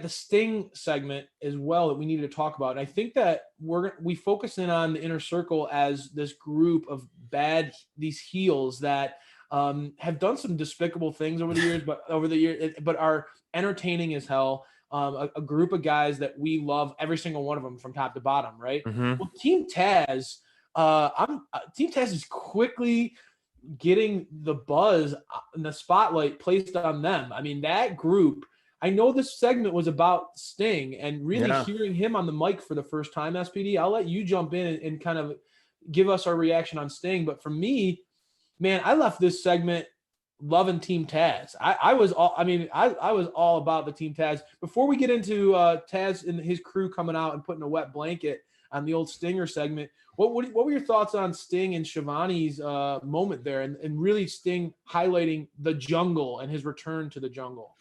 the Sting segment as well that we needed to talk about. And I think that we focus in on the Inner Circle as this group of these heels that have done some despicable things over the years, but are entertaining as hell. A group of guys that we love, every single one of them from top to bottom, right? Well, Team Taz, Team Taz is quickly getting the buzz and the spotlight placed on them. I mean, that group, I know this segment was about Sting and really hearing him on the mic for the first time, SPD. I'll let you jump in and kind of give us our reaction on Sting. But for me, man, I left this segment loving Team Taz. I was all about the Team Taz. Before we get into Taz and his crew coming out and putting a wet blanket on the old Stinger segment, what were your thoughts on Sting and Shivani's moment there, and really Sting highlighting the jungle and his return to the jungle?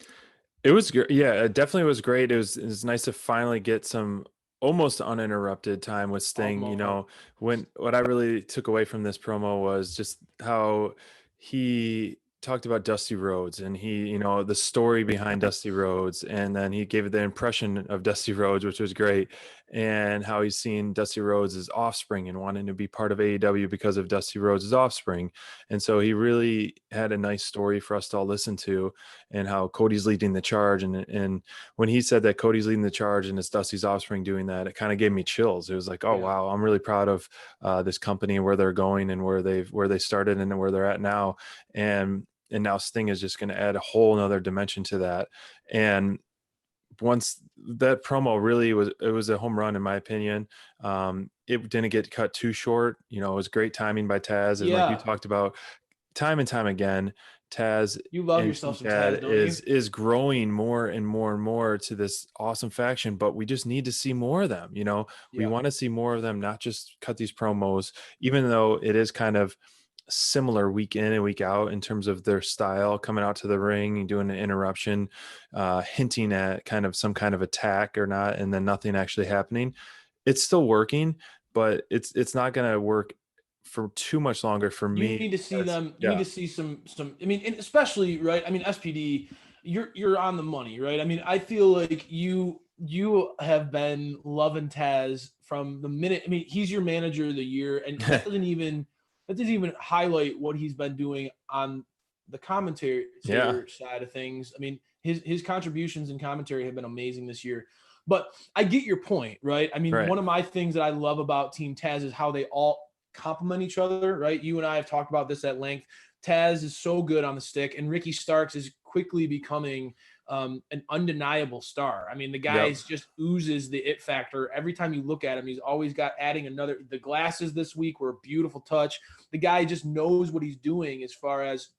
It was great. Yeah, it definitely was great. It was nice to finally get some almost uninterrupted time with Sting. You know, what I really took away from this promo was just how he talked about Dusty Rhodes, and he, you know, the story behind Dusty Rhodes, and then he gave the impression of Dusty Rhodes, which was great, and how he's seen Dusty Rhodes' offspring and wanting to be part of AEW because of Dusty Rhodes' offspring. And so he really had a nice story for us to all listen to, and how Cody's leading the charge. And when he said that Cody's leading the charge and it's Dusty's offspring doing that, it kind of gave me chills. It was like, oh, wow, I'm really proud of this company and where they're going and where they started and where they're at now. And now Sting is just going to add a whole nother dimension to that. And once that promo really was a home run, in my opinion. It didn't get cut too short. You know, it was great timing by Taz. And like you talked about time and time again, Taz, you love yourself some Taz, don't is growing more and more and more to this awesome faction, but we just need to see more of them. You know, we want to see more of them, not just cut these promos, even though it is kind of similar week in and week out in terms of their style, coming out to the ring and doing an interruption, hinting at kind of some kind of attack or not, and then nothing actually happening. It's still working, but it's not going to work for too much longer for me. You need to see them. You need to see some. I mean, and especially right. I mean, SPD, you're on the money, right? I mean, I feel like you have been loving Taz from the minute. I mean, he's your manager of the year, and that doesn't even highlight what he's been doing on the commentary side of things. I mean, his contributions and commentary have been amazing this year. But I get your point, right? I mean, one of my things that I love about Team Taz is how they all complement each other, right? You and I have talked about this at length. Taz is so good on the stick, and Ricky Starks is quickly becoming an undeniable star. I mean, the guy just oozes the it factor. Every time you look at him, he's always got adding another. The glasses this week were a beautiful touch. The guy just knows what he's doing as far as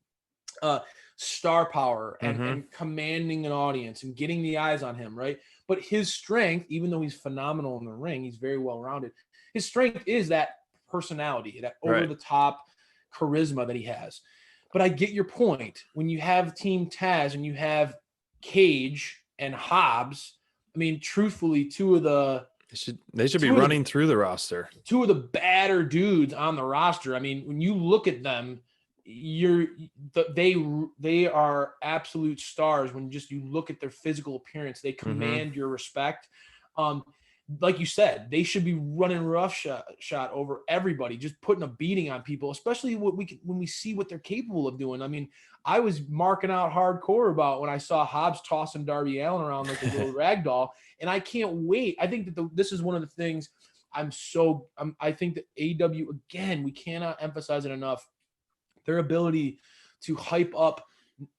star power and commanding an audience and getting the eyes on him, right? But his strength, even though he's phenomenal in the ring, he's very well-rounded. His strength is that personality, that over-the-top charisma that he has. But I get your point. When you have Team Taz and you have Cage and Hobbs, I mean, truthfully, they should be running through the roster. Two of the badder dudes on the roster. I mean, when you look at them, they are absolute stars. When you look at their physical appearance, they command your respect. Like you said, they should be running roughshod over everybody, just putting a beating on people, especially when we see what they're capable of doing. I mean, I was marking out hardcore about when I saw Hobbs tossing Darby Allin around like a little rag doll, and I can't wait. I think that this is one of the things I think that AEW, again, we cannot emphasize it enough, their ability to hype up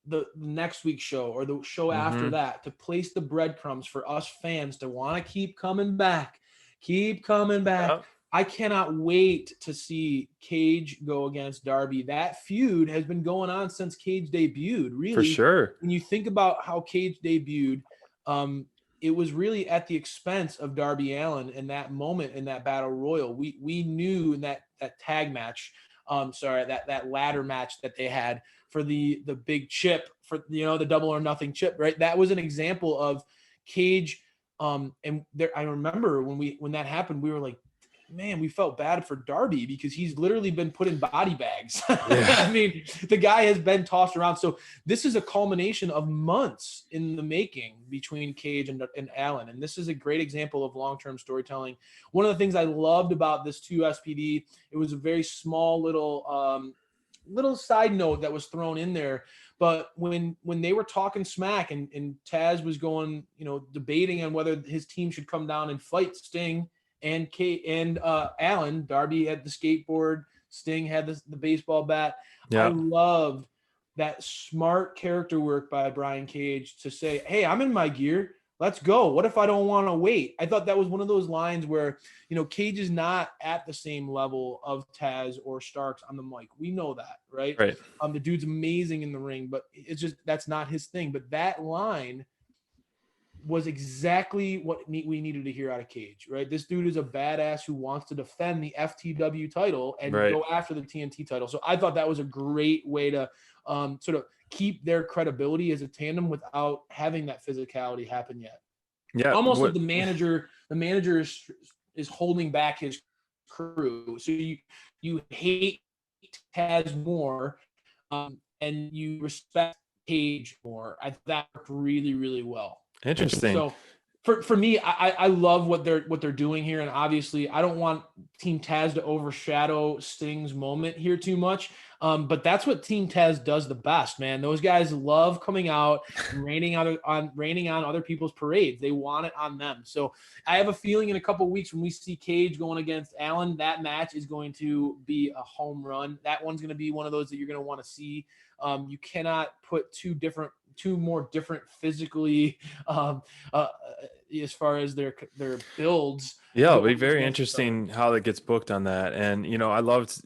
the next week's show or the show after that, to place the breadcrumbs for us fans to want to keep coming back. Yep. I cannot wait to see Cage go against Darby. That feud has been going on since Cage debuted, really. For sure. When you think about how Cage debuted, it was really at the expense of Darby Allin in that moment in that battle royal. We knew in that tag match, that ladder match that they had for the big chip, for the double or nothing chip, right? That was an example of Cage. And there, I remember when that happened, we were like, man, we felt bad for Darby because he's literally been put in body bags. Yeah. I mean, the guy has been tossed around. So this is a culmination of months in the making between Cage and Allen. And this is a great example of long-term storytelling. One of the things I loved about this 2 SPD, it was a very small little side note that was thrown in there. But when they were talking smack and Taz was going, debating on whether his team should come down and fight Sting and Allen, Darby had the skateboard, Sting had the baseball bat. Yeah. I loved that smart character work by Brian Cage to say, hey, I'm in my gear. Let's go. What if I don't want to wait? I thought that was one of those lines where, Cage is not at the same level of Taz or Starks on the mic. We know that, right? Right. The dude's amazing in the ring, but it's just, that's not his thing. But that line was exactly what we needed to hear out of Cage, right? This dude is a badass who wants to defend the FTW title and go after the TNT title. So I thought that was a great way to sort of keep their credibility as a tandem without having that physicality happen yet. Yeah. Almost like the manager is holding back his crew. So you hate Taz more and you respect Cage more. I thought that worked really, really well. Interesting. So for me, I love what they're doing here, and obviously I don't want Team Taz to overshadow Sting's moment here too much. But that's what Team Taz does the best, man. Those guys love coming out and raining on other people's parades. They want it on them. So I have a feeling in a couple of weeks when we see Cage going against Allen, that match is going to be a home run. That one's going to be one of those that you're going to want to see. You cannot put two more different physically as far as their builds. Yeah, it'll be very interesting how that gets booked on that. And I loved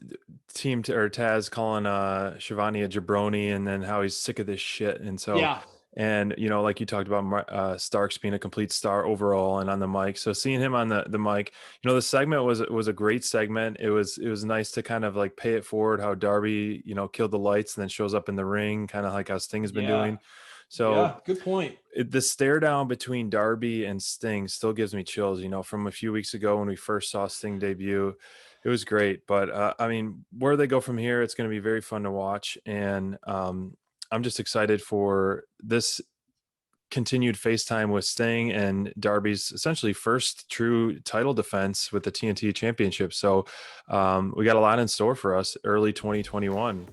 Taz calling Shivani a jabroni, and then how he's sick of this shit. And so yeah. And like you talked about, Starks being a complete star overall and on the mic. So seeing him on the mic, the segment was a great segment. It was nice to kind of like pay it forward how Darby, killed the lights and then shows up in the ring, kind of like how Sting has been doing. So yeah, good point. The stare down between Darby and Sting still gives me chills. From a few weeks ago when we first saw Sting debut, it was great. But I mean, where they go from here, it's going to be very fun to watch. And I'm just excited for this continued FaceTime with Sting and Darby's essentially first true title defense with the TNT Championship. So we got a lot in store for us early 2021.